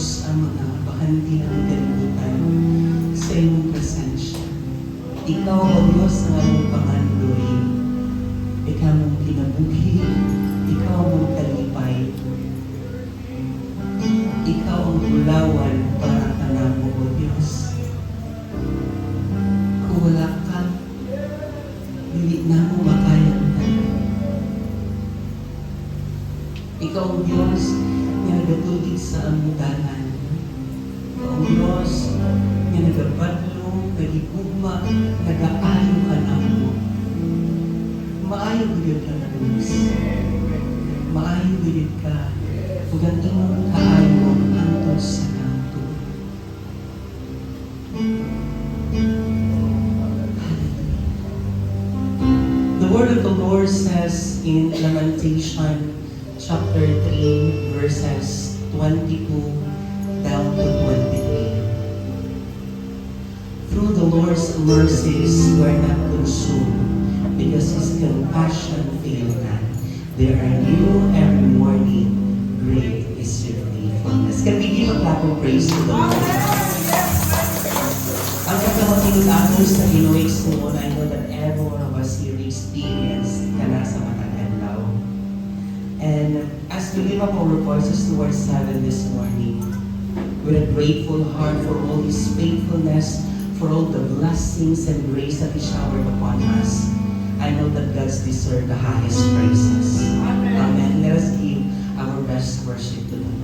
Diyos ang mga bahandi ng kalibutan sa iyong presensya. Ikaw, O Diyos, ang aming pangandoy. Ikaw ang kinabuhi, ikaw ang kalipay. Ikaw ang ulawan para kanamo, O Diyos. Kung wala ka, hindi na mo makayanghan. Ikaw ang Diyos na nagatugig sa amudanan. Ikaw ang Diyos na nagabadlo, nagigugma, nag-aayo ka na mo. Maayo gilid ka na Diyos. Maayo gilid ka. Huwag ang imong kaayo ang sa kanto. The word of the Lord says in Lamentation chapter 3 verses 22 down to 23. Through the Lord's mercies we are not consumed, because His compassion fail not. They are new every morning. Great is your faithfulness. Can we give a clap of praise to the Lord? Ang pagkamatingin natin sa Inuits mo, I know that every one of us here experienced ka na sa Matagalaw. And as we lift up our voices towards heaven this morning, with a grateful heart for all His faithfulness, for all the blessings and grace that He showered upon us, I know that God's deserve the highest praises. Amen. Let us give our best worship to the Lord.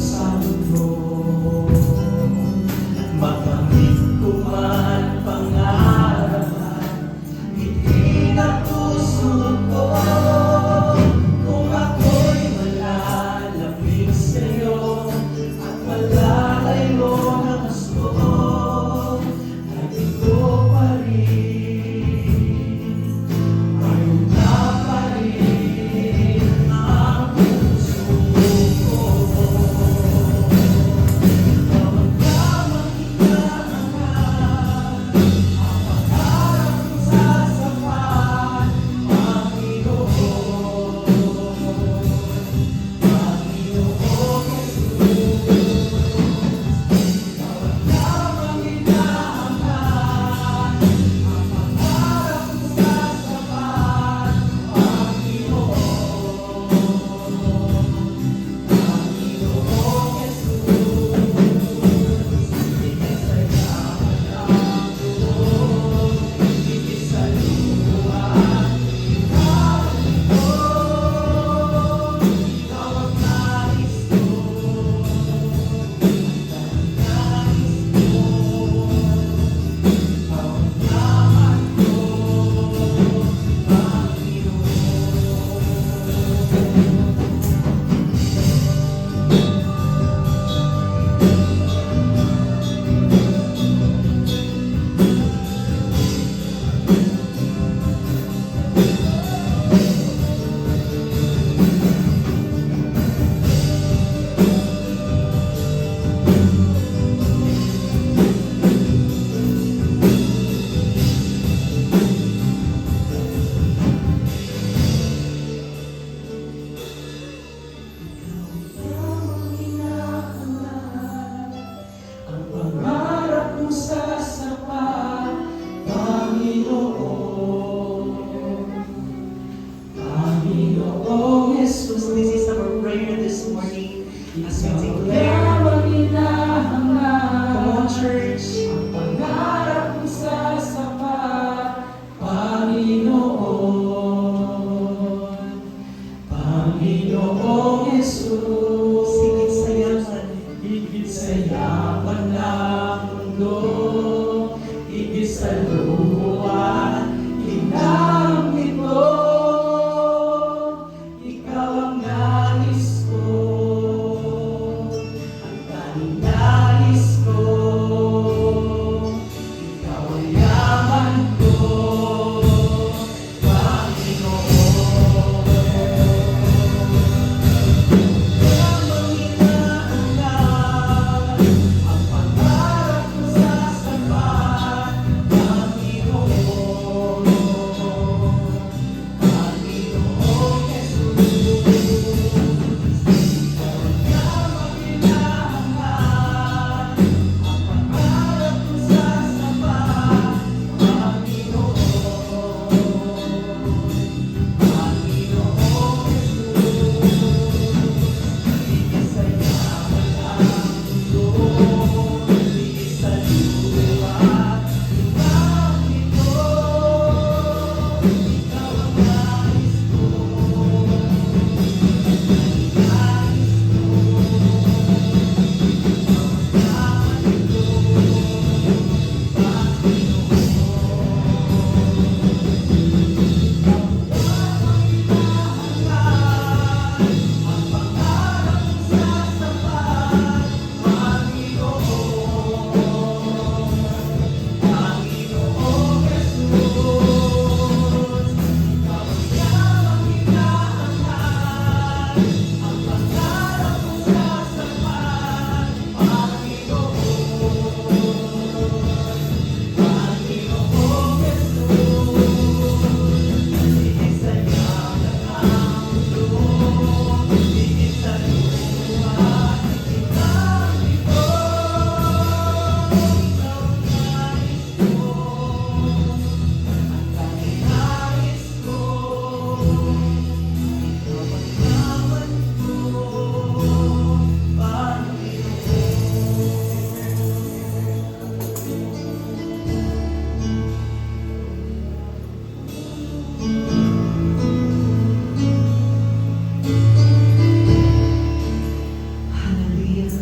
Sa yaman ng mundo, higit sa luha, hinang ito. Ikaw ang nais ko, ang tanging nais ko. Ikaw ang yaman ko, Panginoon. Habang inaangat ang pangarap ko sa sapat, Panginoon, Panginoong Jesus. Ikaw ang habang inaangat ang pangarap ko sa sapat, Panginoon, Panginoong Jesus. Higit sa yaman ng mundo, higit sa luha, hinang ito. Ikaw ang nais ko, nais ko. Yaman ito, ang pangarap ko sa sapat, Panginoon, Panginoong Jesus. Ikaw ang yamang inaangat, ang pangarap ko sa sapat, Panginoon, Panginoong Jesus. Higit sa yaman ng mundo, higit sa luha, hinang ito. Ikaw ang nais ko, ang tanging nais ko. Ikaw ang yaman ko, Hallelujah.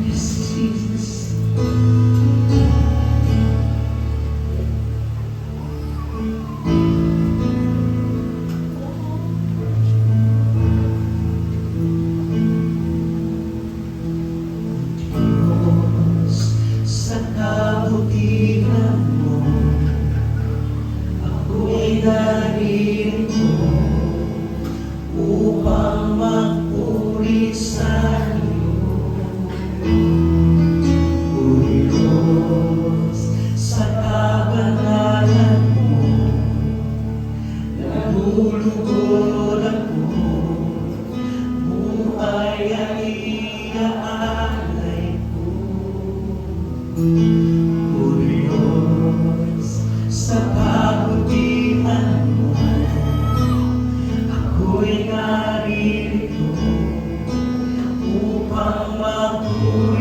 Yes, Jesus. Diyos, sa kabutihan mo, ako'y narito upang magpuri sa iyo. O Diyos, sa kabanalan mo, nalulugod ako, buhay ang iaalay ko. O Diyos, sa kabutihan mo, ako'y narito upang magpuri